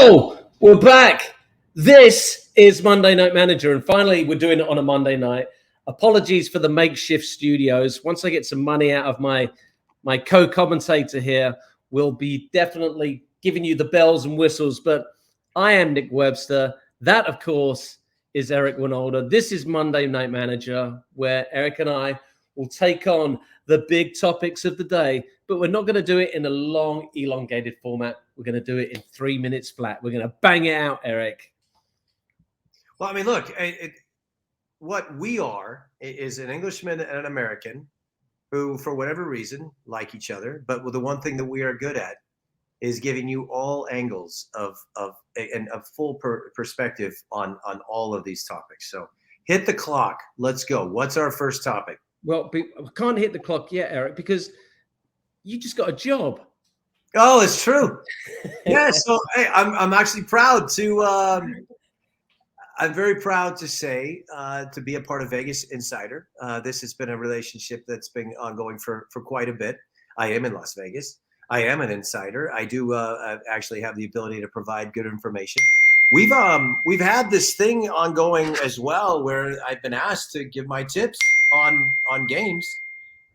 Oh, we're back. This is Monday Night Manager, and finally, we're doing it on a Monday night. Apologies for the makeshift studios. Once I get some money out of my co-commentator here, we'll be definitely giving you the bells and whistles. But I am Nick Webster. That, of course, is Eric Winolder. This is Monday Night Manager, where Eric and I will take on the big topics of the day, but we're not going to do it in a long, elongated format. We're going to do it in 3 minutes flat. We're going to bang it out, Eric. Well, I mean, look, what we are is an Englishman and an American who, for whatever reason, like each other. But the one thing that we are good at is giving you all angles of a full perspective on all of these topics. So hit the clock. Let's go. What's our first topic? Well, we can't hit the clock yet, Eric, because you just got a job. Oh, it's true. Yeah. So hey, I'm actually proud to. I'm very proud to say to be a part of Vegas Insider. This has been a relationship that's been ongoing for quite a bit. I am in Las Vegas. I am an insider. I do actually have the ability to provide good information. We've had this thing ongoing as well, where I've been asked to give my tips on games,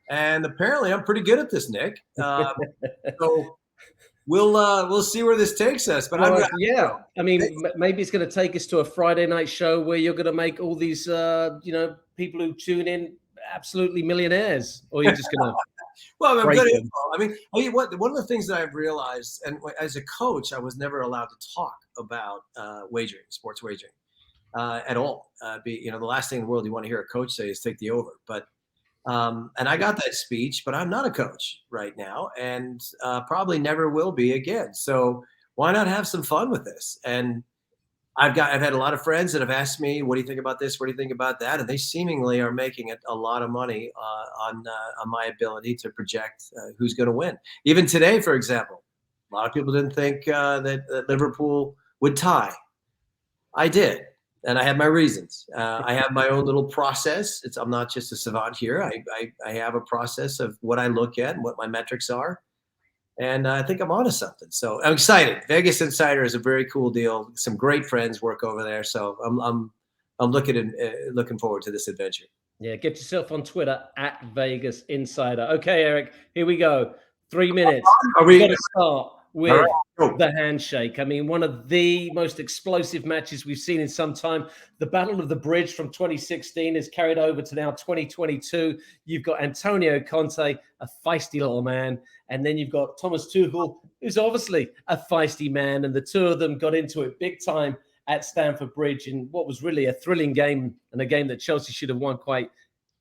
and apparently I'm pretty good at this, Nick. So we'll see where this takes us. But yeah, I mean, maybe it's going to take us to a Friday night show where you're going to make all these people who tune in absolutely millionaires, or you're just going to. Well, I'm good info. I mean, one of the things that I've realized, and as a coach, I was never allowed to talk about wagering, sports wagering, at all. The last thing in the world you want to hear a coach say is take the over. But and I got that speech, but I'm not a coach right now, and probably never will be again. So why not have some fun with this? And I've had a lot of friends that have asked me, what do you think about this? What do you think about that? And they seemingly are making a lot of money on my ability to project who's going to win. Even today, for example, a lot of people didn't think that Liverpool would tie. I did. And I had my reasons. I have my own little process. I'm not just a savant here. I have a process of what I look at and what my metrics are. And I think I'm onto something. So I'm excited. Vegas Insider is a very cool deal. Some great friends work over there. So I'm looking forward to this adventure. Yeah, get yourself on Twitter at Vegas Insider. Okay, Eric, here we go. 3 minutes. We're going to start with the handshake. I mean, one of the most explosive matches we've seen in some time. The Battle of the Bridge from 2016 is carried over to now 2022. You've got Antonio Conte, a feisty little man. And then you've got Thomas Tuchel, who's obviously a feisty man. And the two of them got into it big time at Stamford Bridge in what was really a thrilling game, and a game that Chelsea should have won quite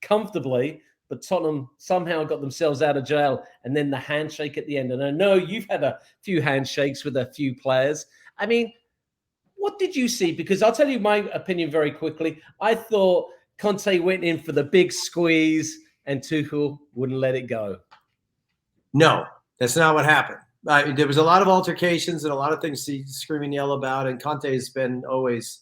comfortably. But Tottenham somehow got themselves out of jail, and then the handshake at the end. And I know you've had a few handshakes with a few players. I mean, what did you see? Because I'll tell you my opinion very quickly. I thought Conte went in for the big squeeze, and Tuchel wouldn't let it go. No, that's not what happened. There was a lot of altercations and a lot of things to scream and yell about, and Conte has been always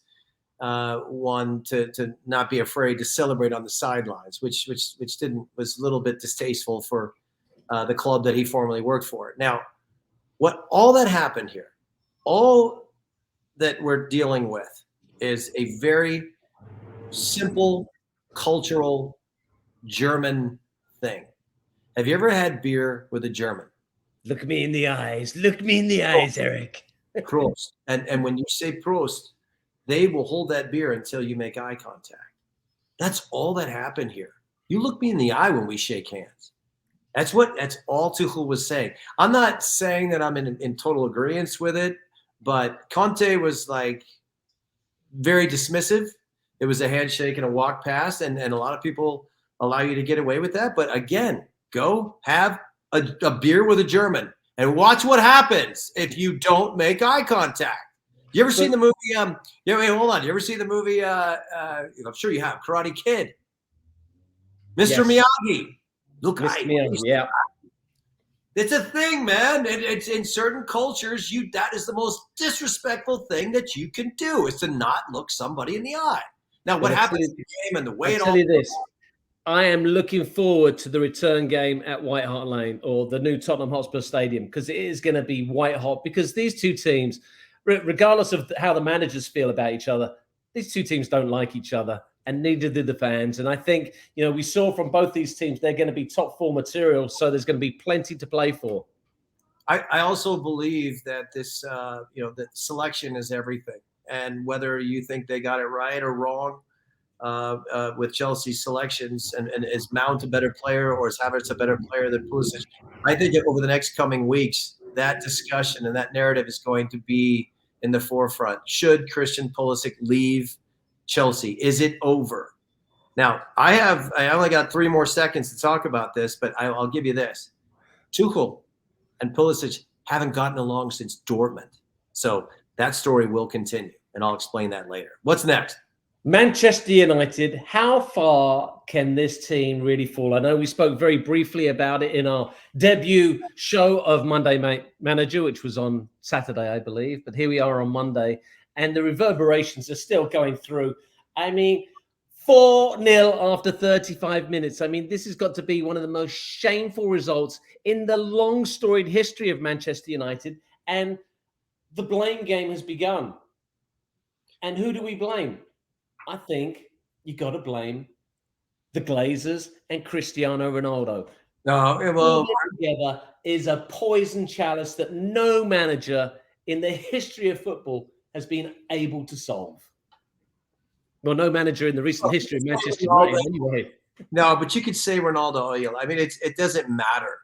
one to not be afraid to celebrate on the sidelines, which was a little bit distasteful for the club that he formerly worked for. Now, all that happened here, all that we're dealing with is a very simple cultural German thing. Have you ever had beer with a German? Look me in the eyes. Look me in the eyes, Eric. Prost. And when you say Prost, they will hold that beer until you make eye contact. That's all that happened here. You look me in the eye when we shake hands. That's all Tuchel was saying. I'm not saying that I'm in total agreement with it, but Conte was like very dismissive. It was a handshake and a walk past, and a lot of people allow you to get away with that. But again, go have a beer with a German and watch what happens if you don't make eye contact. You ever seen the movie? Hold on. You ever see the movie? I'm sure you have. Karate Kid. Mr. Miyagi. Look, Mr. Miyagi, yeah. It's a thing, man. It's in certain cultures. That is the most disrespectful thing that you can do, is to not look somebody in the eye. Now, what happens in the game and the way I'll tell you this. I am looking forward to the return game at White Hart Lane, or the new Tottenham Hotspur Stadium, because it is going to be white hot, because these two teams regardless of how the managers feel about each other, these two teams don't like each other, and neither do the fans. And I think, we saw from both these teams, they're going to be top 4 material, so there's going to be plenty to play for. I also believe that this, that selection is everything. And whether you think they got it right or wrong with Chelsea's selections, and is Mount a better player or is Havertz a better player than Pulisic, I think that over the next coming weeks, that discussion and that narrative is going to be in the forefront. Should Christian Pulisic leave Chelsea? Is it over? Now, I only got 3 more seconds to talk about this, but I'll give you this. Tuchel and Pulisic haven't gotten along since Dortmund. So that story will continue, and I'll explain that later. What's next? Manchester United, how far can this team really fall? I know we spoke very briefly about it in our debut show of Monday Night Manager, which was on Saturday, I believe. But here we are on Monday, and the reverberations are still going through. I mean, 4-0 after 35 minutes. I mean, this has got to be one of the most shameful results in the long storied history of Manchester United. And the blame game has begun. And who do we blame? I think you got to blame the Glazers and Cristiano Ronaldo. No, well, together is a poison chalice that no manager in the history of football has been able to solve. Well, no manager in the recent history of Manchester United, anyway. No, but you could say Ronaldo oil. I mean, it doesn't matter.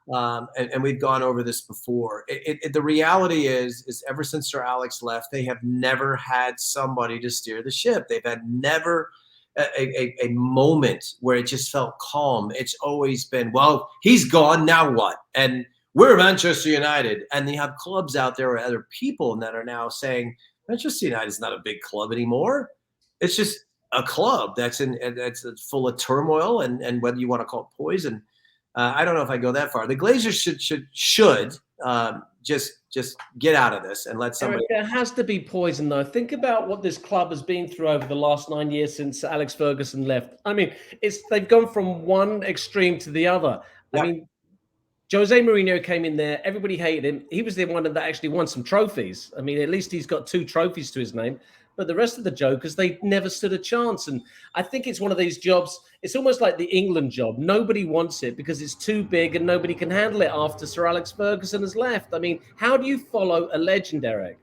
And we've gone over this before. The reality is ever since Sir Alex left, they have never had somebody to steer the ship. They've had never a moment where it just felt calm. It's always been, well, he's gone, now what? And we're Manchester United. And you have clubs out there or other people that are now saying, Manchester United is not a big club anymore. It's just a club that's full of turmoil and whether you want to call it poison. I don't know if I go that far. The Glazers should just get out of this and let somebody. Eric, there has to be poison, though. Think about what this club has been through over the last 9 years since Alex Ferguson left. I mean, they've gone from one extreme to the other. Yep. I mean, Jose Mourinho came in there. Everybody hated him. He was the one that actually won some trophies. I mean, at least he's got 2 trophies to his name. But the rest of the jokers, they never stood a chance. And I think it's one of these jobs. It's almost like the England job. Nobody wants it because it's too big and nobody can handle it after Sir Alex Ferguson has left. I mean, how do you follow a legend, Eric?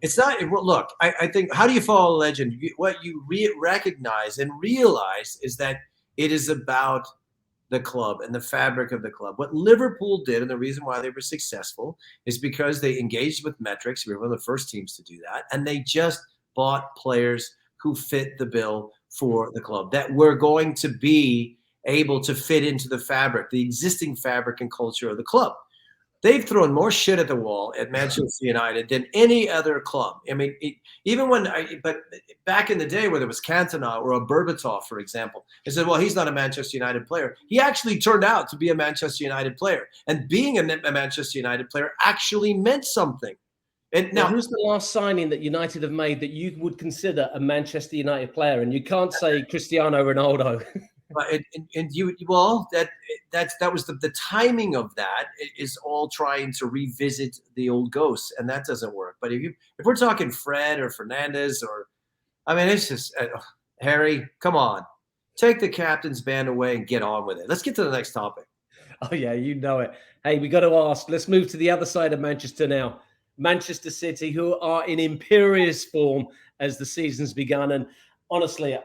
It's not. Look, I think, how do you follow a legend? What you recognize and realize is that it is about the club and the fabric of the club. What Liverpool did, and the reason why they were successful, is because they engaged with metrics. We were one of the first teams to do that. And they just bought players who fit the bill for the club, that were going to be able to fit into the fabric, the existing fabric and culture of the club. They've thrown more shit at the wall at Manchester United than any other club. I mean, but back in the day where there was Cantona or a Berbatov, for example, they said, well, he's not a Manchester United player. He actually turned out to be a Manchester United player. And being a Manchester United player actually meant something. And now, who's the last signing that United have made that you would consider a Manchester United player? And you can't say Cristiano Ronaldo. That was the timing of that is all trying to revisit the old ghosts, and that doesn't work. But if we're talking Fred or Fernandez it's just Harry, come on, take the captain's band away and get on with it. Let's get to the next topic. Oh yeah, you know it. Hey, we got to ask. Let's move to the other side of Manchester now. Manchester City, who are in imperious form as the season's begun, and honestly,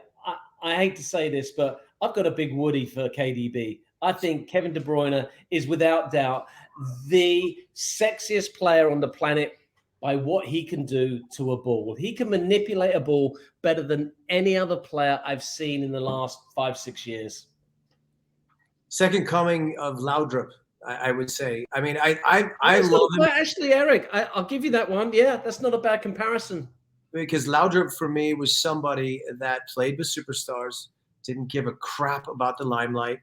I hate to say this, but I've got a big woody for KDB. I think Kevin De Bruyne is without doubt the sexiest player on the planet by what he can do to a ball. He can manipulate a ball better than any other player I've seen in the last 5-6 years. Second coming of Laudrup, I would say. I mean, I love him. Actually, Eric, I'll give you that one. Yeah, that's not a bad comparison. Because Laudrup for me was somebody that played with superstars, didn't give a crap about the limelight.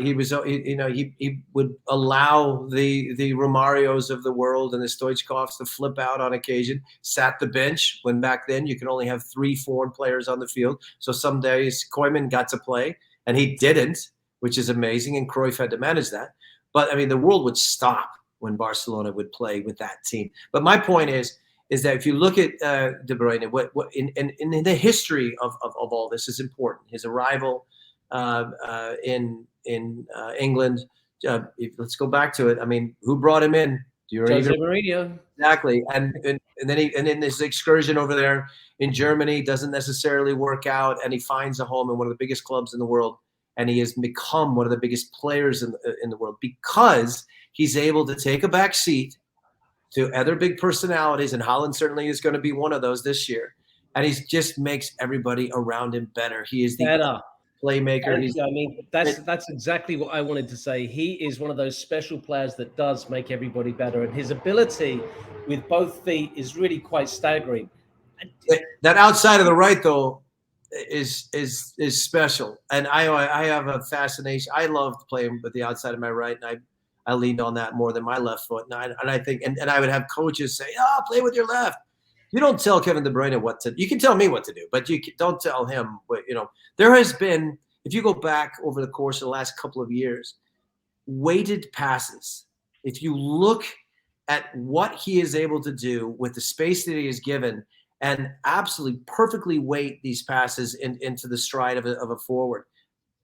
He would allow the Romarios of the world and the Stoichkovs to flip out on occasion, sat the bench when back then you could only have 3 foreign players on the field. So some days Koeman got to play and he didn't, which is amazing. And Cruyff had to manage that. But I mean, the world would stop when Barcelona would play with that team. But my point is that if you look at De Bruyne, what in the history of all this is important. His arrival in England. Let's go back to it. I mean, who brought him in? Jose Mourinho. Exactly, and then his excursion over there in Germany doesn't necessarily work out, and he finds a home in one of the biggest clubs in the world, and he has become one of the biggest players in the world because he's able to take a back seat to other big personalities, and Haaland certainly is going to be one of those this year, and he just makes everybody around him better. He is the playmaker. I mean, that's exactly what I wanted to say. He is one of those special players that does make everybody better, and his ability with both feet is really quite staggering. That outside of the right, though, is special, and I have a fascination. I loved playing with the outside of my right, and I leaned on that more than my left foot, and I think, and I would have coaches say, play with your left. You don't tell Kevin De Bruyne what to. You can tell me what to do, but you don't tell him what. There has been, if you go back over the course of the last couple of years, weighted passes. If you look at what he is able to do with the space that he is given, and absolutely perfectly weight these passes into the stride of a forward,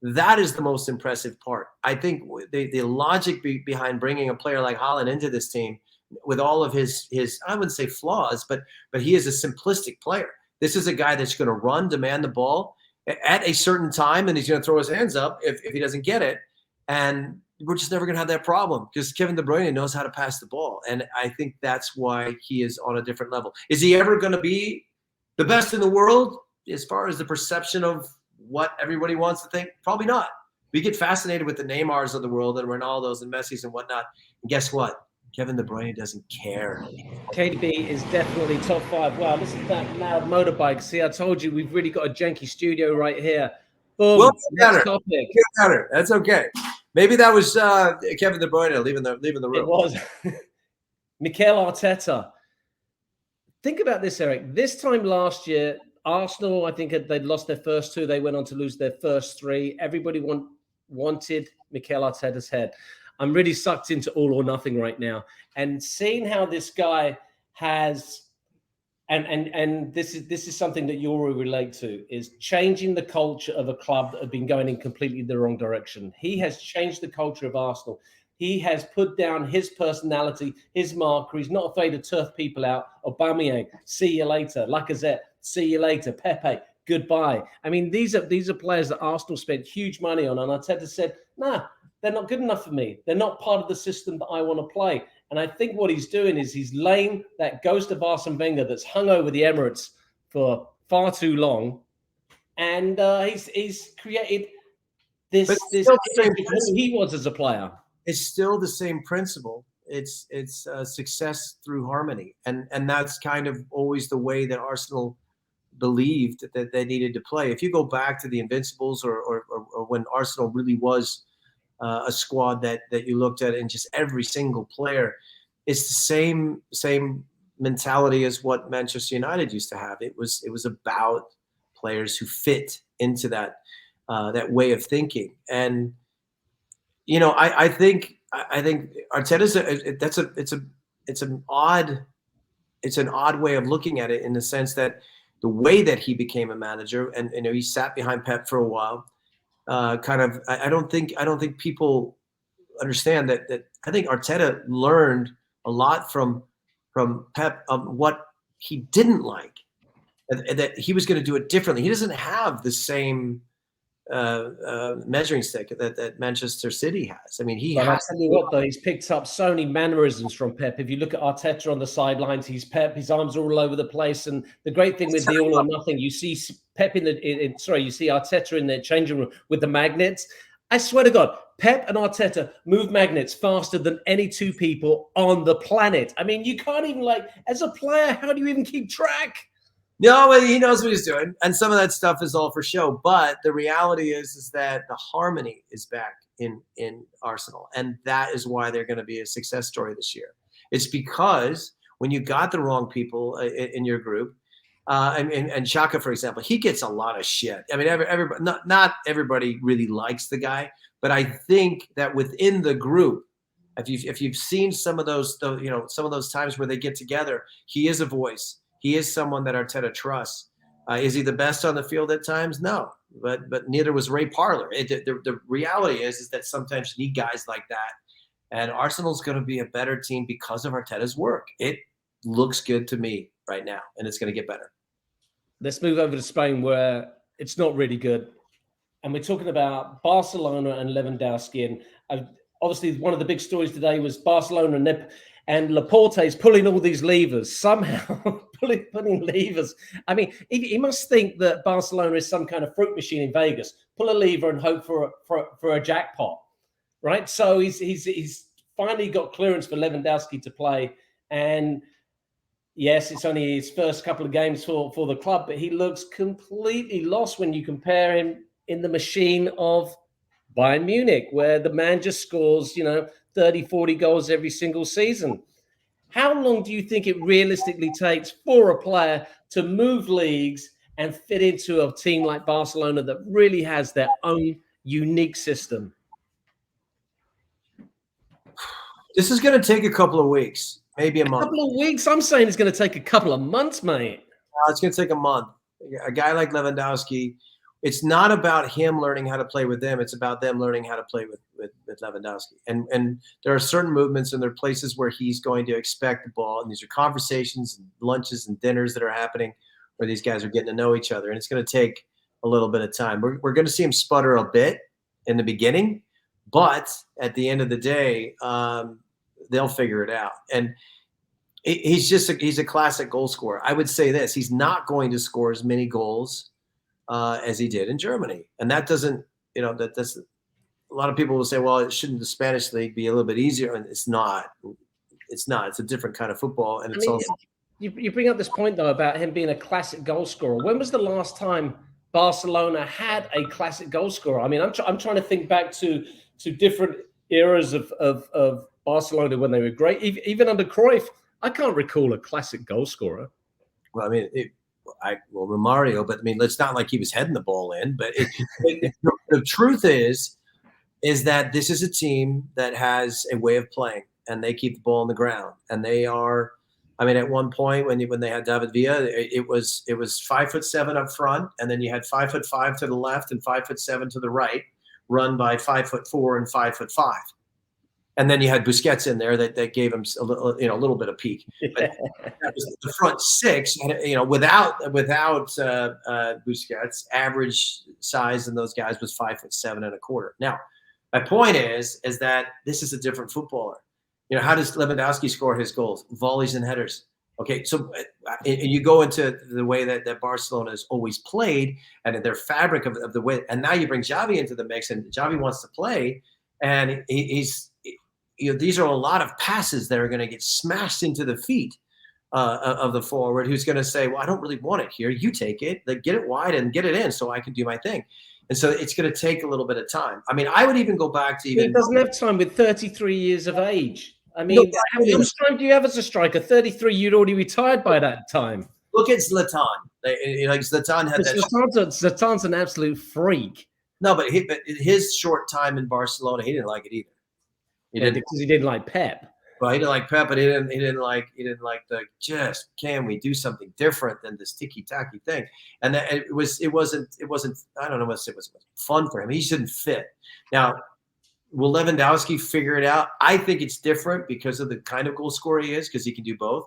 that is the most impressive part. I think the logic behind bringing a player like Haaland into this team, with all of his I wouldn't say flaws, but he is a simplistic player. This is a guy that's going to run, demand the ball at a certain time, and he's going to throw his hands up if he doesn't get it. And we're just never going to have that problem because Kevin De Bruyne knows how to pass the ball. And I think that's why he is on a different level. Is he ever going to be the best in the world as far as the perception of what everybody wants to think? Probably not. We get fascinated with the Neymars of the world and Ronaldos and Messis and whatnot. And guess what? Kevin De Bruyne doesn't care. KDB is definitely top 5. Wow, listen to that loud motorbike. See, I told you we've really got a janky studio right here. Boom. Well, next topic. That's okay. Maybe that was Kevin De Bruyne leaving the room. It was. Mikel Arteta. Think about this, Eric. This time last year, Arsenal, I think they'd lost their first 2. They went on to lose their first 3. Everybody wanted Mikel Arteta's head. I'm really sucked into all or nothing right now. And seeing how this guy has, and this is something that you'll relate to, is changing the culture of a club that had been going in completely the wrong direction. He has changed the culture of Arsenal. He has put down his personality, his marker. He's not afraid to turf people out. Aubameyang, see you later. Lacazette, see you later. Pepe, goodbye. I mean, these are players that Arsenal spent huge money on, and Arteta said, nah, they're not good enough for me. They're not part of the system that I want to play. And I think what he's doing is he's laying that ghost of Arsene Wenger that's hung over the Emirates for far too long. And he's created this who he was as a player. It's still the same principle. It's success through harmony. And that's kind of always the way that Arsenal believed that they needed to play. If you go back to the Invincibles or when Arsenal really was a squad that you looked at, and just every single player, it's the same mentality as what Manchester United used to have. It was about players who fit into that way of thinking. And I think Arteta's it's an odd way of looking at it, in the sense that the way that he became a manager, and he sat behind Pep for a while. I don't think people understand that. I think Arteta learned a lot from Pep what he didn't like, and that he was going to do it differently. He doesn't have the same measuring stick that Manchester City has. I mean, I'll tell you what, though, he's picked up so many mannerisms from Pep. If you look at Arteta on the sidelines, he's Pep. His arms are all over the place. And the great thing with the all or nothing, you see Pep you see Arteta in the changing room with the magnets. I swear to God, Pep and Arteta move magnets faster than any 2 people on the planet. I mean, you can't even, as a player, how do you even keep track? No, he knows what he's doing, and some of that stuff is all for show. But the reality is that the harmony is back in Arsenal, and that is why they're going to be a success story this year. It's because when you got the wrong people in your group, and Xhaka, for example, he gets a lot of shit. I mean, everybody, not everybody really likes the guy, but I think that within the group, If you've seen some of those, some of those times where they get together, he is a voice. He is someone that Arteta trusts. Is he the best on the field at times? No, but neither was Ray Parler. The reality is that sometimes you need guys like that. And Arsenal's going to be a better team because of Arteta's work. It looks good to me right now, and it's going to get better. Let's move over to Spain, where it's not really good. And we're talking about Barcelona and Lewandowski. And obviously, one of the big stories today was Barcelona and Laporte is pulling all these levers, somehow pulling levers. I mean, he must think that Barcelona is some kind of fruit machine in Vegas. Pull a lever and hope for a jackpot. Right, so he's finally got clearance for Lewandowski to play, and yes, it's only his first couple of games for the club, but he looks completely lost when you compare him in the machine of Bayern Munich, where the man just scores 30, 40 goals every single season. How long do you think it realistically takes for a player to move leagues and fit into a team like Barcelona that really has their own unique system? This is going to take a couple of weeks, maybe a month. A couple of weeks? I'm saying it's going to take a couple of months, mate. It's going to take a month. A guy like Lewandowski, it's not about him learning how to play with them. It's about them learning how to play with Lewandowski. And there are certain movements and there are places where he's going to expect the ball. And these are conversations and lunches and dinners that are happening where these guys are getting to know each other. And it's going to take a little bit of time. We're going to see him sputter a bit in the beginning. But at the end of the day, they'll figure it out. And he's a classic goal scorer. I would say this: he's not going to score as many goals as he did in Germany, and that doesn't, that's a lot of people will say, well, shouldn't the Spanish league be a little bit easier? And it's not. It's not. It's a different kind of football, and it's also. You bring up this point though about him being a classic goal scorer. When was the last time Barcelona had a classic goal scorer? I mean, I'm trying to think back to different eras of Barcelona when they were great. Even under Cruyff, I can't recall a classic goal scorer. Well, I mean, Romario, but I mean, it's not like he was heading the ball in. But the truth is that this is a team that has a way of playing, and they keep the ball on the ground, and they are. I mean, at one point when they had David Villa, it was 5'7" up front, and then you had 5'5" to the left and 5'7" to the right, run by 5'4" and 5'5". And then you had Busquets in there that gave him a little bit of peak. But that was the front six, and without Busquets, average size in those guys was 5'7.25". Now, my point is that this is a different footballer. How does Lewandowski score his goals? Volleys and headers. Okay, so and you go into the way that Barcelona has always played and their fabric of the way, and now you bring Xavi into the mix, and Xavi wants to play, and he's. These are a lot of passes that are going to get smashed into the feet of the forward, who's going to say, well, I don't really want it here. You take it, get it wide and get it in so I can do my thing. And so it's going to take a little bit of time. I mean, I would even go back to even. He doesn't have time with 33 years of age. I mean, how much time do you have as a striker? 33, you'd already retired by that time. Look at Zlatan. Zlatan had that. Zlatan's an absolute freak. No, but his short time in Barcelona, he didn't like it either. Because he didn't like Pep. Well, he didn't like Pep, but he didn't like the just can we do something different than this ticky-tacky thing? And that it wasn't I don't know what it was fun for him. He shouldn't fit. Now, will Lewandowski figure it out? I think it's different because of the kind of goal scorer he is, because he can do both.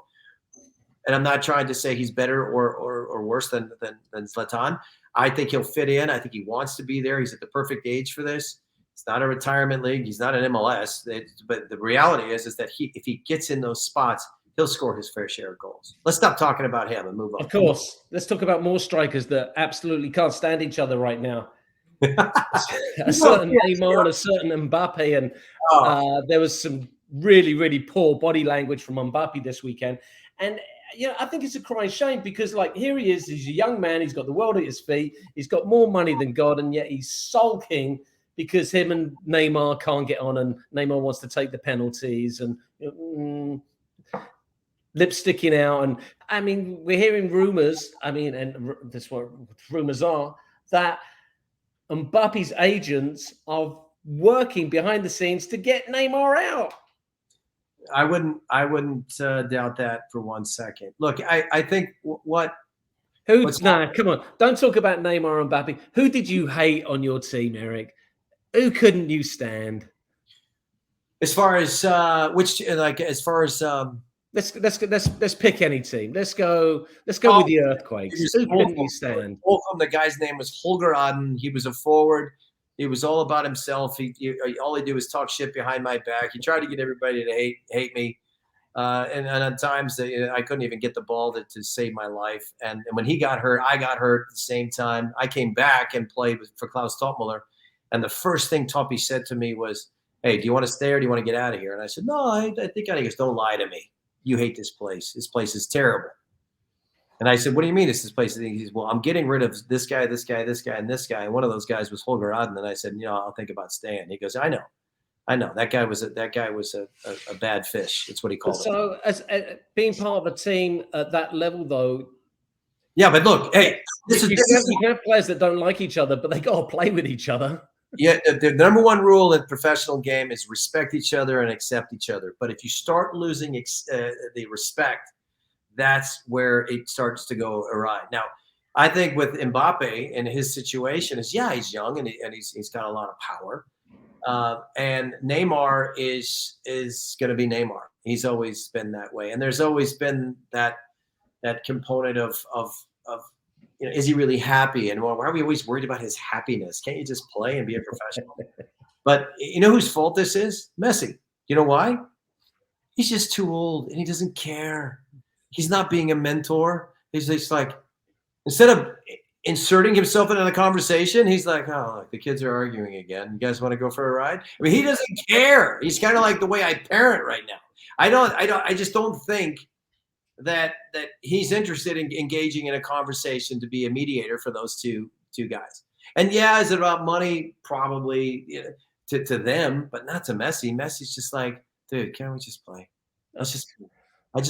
And I'm not trying to say he's better or worse than Zlatan. I think he'll fit in. I think he wants to be there. He's at the perfect age for this. It's not a retirement league. He's not an MLS. But the reality is that if he gets in those spots, he'll score his fair share of goals. Let's stop talking about him and move on. Of course. Let's talk about more strikers that absolutely can't stand each other right now. A certain Neymar and a certain Mbappe. And there was some really, really poor body language from Mbappe this weekend. And I think it's a crying shame because, here he is. He's a young man. He's got the world at his feet. He's got more money than God, and yet he's sulking because him and Neymar can't get on, and Neymar wants to take the penalties and lip sticking out. And I mean, we're hearing rumors. I mean, and this is what rumors are, that Mbappe's agents are working behind the scenes to get Neymar out. I wouldn't doubt that for 1 second. Look, I think Come on. Don't talk about Neymar and Mbappe. Who did you hate on your team, Eric? Who couldn't you stand? As far as let's pick any team. Let's go with the Earthquakes. Who couldn't you stand? The guy's name was Holger Aden. He was a forward. He was all about himself. All he did was talk shit behind my back. He tried to get everybody to hate me. And at times I couldn't even get the ball to save my life. And when he got hurt, I got hurt at the same time. I came back and played for Klaus Toppmöller. And the first thing Toppy said to me was, "Hey, do you want to stay or do you want to get out of here?" And I said, "No, I think I." He goes, "Don't lie to me. You hate this place. This place is terrible." And I said, "What do you mean this place?" And he says, "Well, I'm getting rid of this guy, this guy, this guy, and this guy." And one of those guys was Holger Aden. And I said, "I'll think about staying." He goes, I know. That guy was a bad fish. That's what he called it. So, as being part of a team at that level, though. Yeah, but look, hey, you can have players that don't like each other, but they got to play with each other. Yeah, the number one rule in professional game is respect each other and accept each other. But if you start losing the respect, that's where it starts to go awry. Now, I think with Mbappe and his situation is, he's young and he's got a lot of power. And Neymar is going to be Neymar. He's always been that way, and there's always been that component of is he really happy? And why are we always worried about his happiness? Can't you just play and be a professional? But you know whose fault this is? Messi. You know why? He's just too old and he doesn't care. He's not being a mentor. He's just like, instead of inserting himself into the conversation, he's like, "Oh, look, the kids are arguing again. You guys want to go for a ride?" I mean, he doesn't care. He's kind of like the way I parent right now. I just don't think that he's interested in engaging in a conversation to be a mediator for those two guys. And is it about money? Probably, to them, but not to Messi. Messi's just like, dude, can't we just play? I just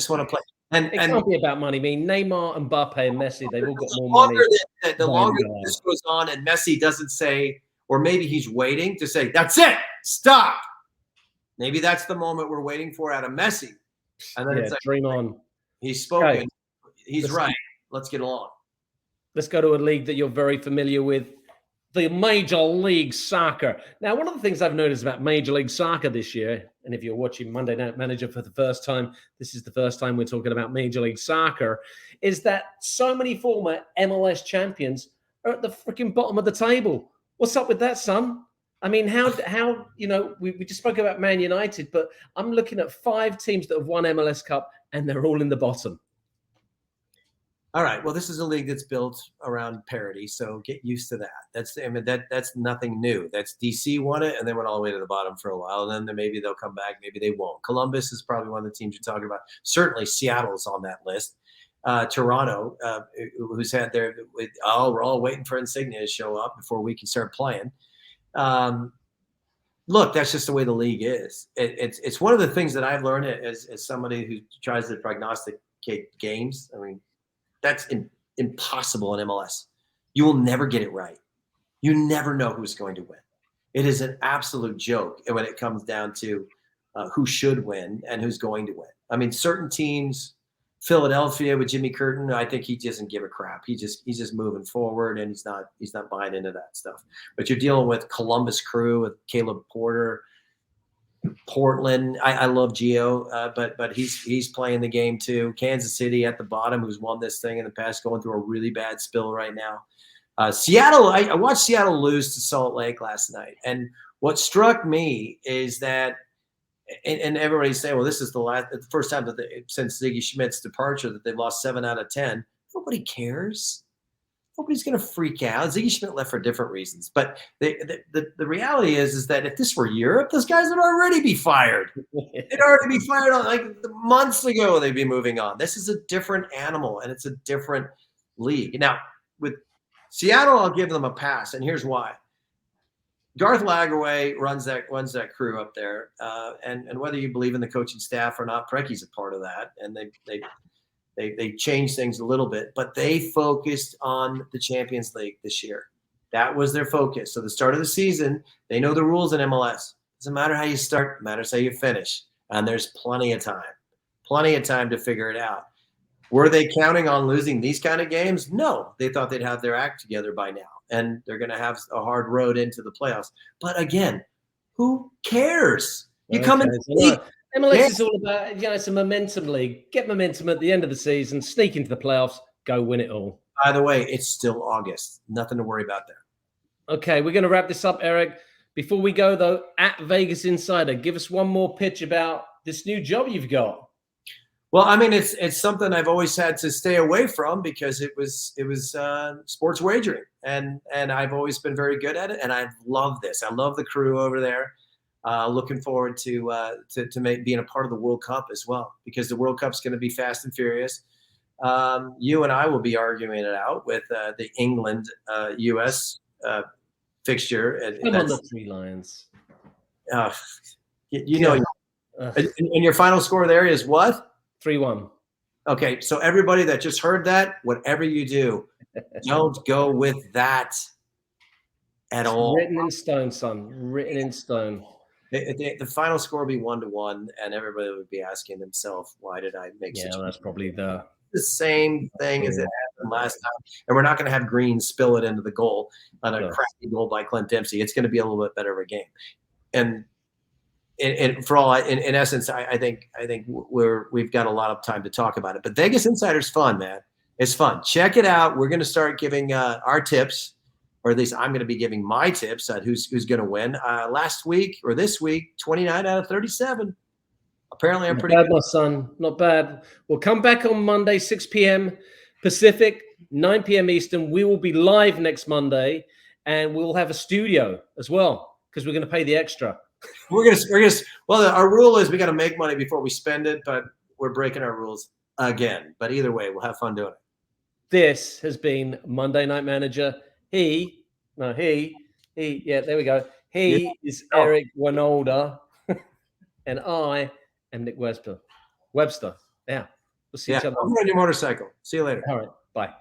want to play. And it can't be about money. I mean, Neymar, Mbappe, and Messi, they've all got more money. The longer this goes on and Messi doesn't say, or maybe he's waiting to say, "That's it, stop." Maybe that's the moment we're waiting for out of Messi. And then it's like, dream on. He's spoken. Okay. He's right. Let's get along. Let's go to a league that you're very familiar with, the Major League Soccer. Now, one of the things I've noticed about Major League Soccer this year, and if you're watching Monday Night Manager for the first time, this is the first time we're talking about Major League Soccer, is that so many former MLS champions are at the freaking bottom of the table. What's up with that, son? I mean, how we just spoke about Man United, but I'm looking at 5 teams that have won MLS Cup, and they're all in the bottom. All right. Well, this is a league that's built around parity, so get used to that. That's nothing new. That's DC won it, and they went all the way to the bottom for a while, and then maybe they'll come back, maybe they won't. Columbus is probably one of the teams you're talking about. Certainly, Seattle's on that list. Toronto, who's had their we're all waiting for Insignia to show up before we can start playing. Look, that's just the way the league is. It's one of the things that I've learned as somebody who tries to prognosticate games. I mean, that's impossible in MLS. You will never get it right. You never know who's going to win. It is an absolute joke when it comes down to who should win and who's going to win. I mean, certain teams, Philadelphia with Jimmy Curtin, I think he doesn't give a crap. He's just moving forward, and he's not buying into that stuff. But you're dealing with Columbus Crew with Caleb Porter, Portland. I love Gio, but he's playing the game too. Kansas City at the bottom, who's won this thing in the past, going through a really bad spill right now. Seattle, I watched Seattle lose to Salt Lake last night, and what struck me is that. And everybody's saying, well, this is the first time since Ziggy Schmidt's departure that they've lost 7 out of 10. Nobody cares. Nobody's going to freak out. Ziggy Schmidt left for different reasons. But the reality is that if this were Europe, those guys would already be fired. They'd already be fired like months ago. They'd be moving on. This is a different animal, and it's a different league. Now, with Seattle, I'll give them a pass, and here's why. Garth Lagerwey runs that crew up there, and whether you believe in the coaching staff or not, Precky's a part of that, and they changed things a little bit, but they focused on the Champions League this year. That was their focus. So the start of the season, they know the rules in MLS. Doesn't matter how you start, it matters how you finish. and there's plenty of time to figure it out. Were they counting on losing these kind of games? No, they thought they'd have their act together by now, and they're going to have a hard road into the playoffs. But again, who cares? You come in. MLS is all about, it's a momentum league. Get momentum at the end of the season, sneak into the playoffs, go win it all. By the way, it's still August. Nothing to worry about there. Okay, we're going to wrap this up, Eric. Before we go, though, at Vegas Insider, give us one more pitch about this new job you've got. Well, I mean, it's something I've always had to stay away from because it was sports wagering, and I've always been very good at it, and I love this. I love the crew over there. Looking forward to being a part of the World Cup as well, because the World Cup's going to be fast and furious. You and I will be arguing it out with the England U.S. Fixture. And on the Three Lions. You know, and your final score there is what? 3-1. Okay, so everybody that just heard that, whatever you do, don't go with that at all. Written in stone, son. Written in stone. The final score will be 1-1, and everybody would be asking themselves, "Why did I make?" Yeah, that's probably the same thing as it happened last time. And we're not going to have Green spill it into the goal on a crappy goal by Clint Dempsey. It's going to be a little bit better of a game. And for all, in essence, I think we've got a lot of time to talk about it. But Vegas Insider's fun, man. It's fun. Check it out. We're going to start giving our tips, or at least I'm going to be giving my tips on who's going to win. Last week or this week, 29 out of 37. Apparently, I'm pretty good, my son. Not bad. We'll come back on Monday, 6 p.m. Pacific, 9 p.m. Eastern. We will be live next Monday, and we'll have a studio as well because we're going to pay the extra. We're gonna. Well, our rule is we got to make money before we spend it, but we're breaking our rules again. But either way, we'll have fun doing it. This has been Monday Night Manager. Yeah, there we go. He is Eric Winolda, and I am Nick Webster. Yeah, we'll see each other. I'll be on your motorcycle. See you later. All right, bye.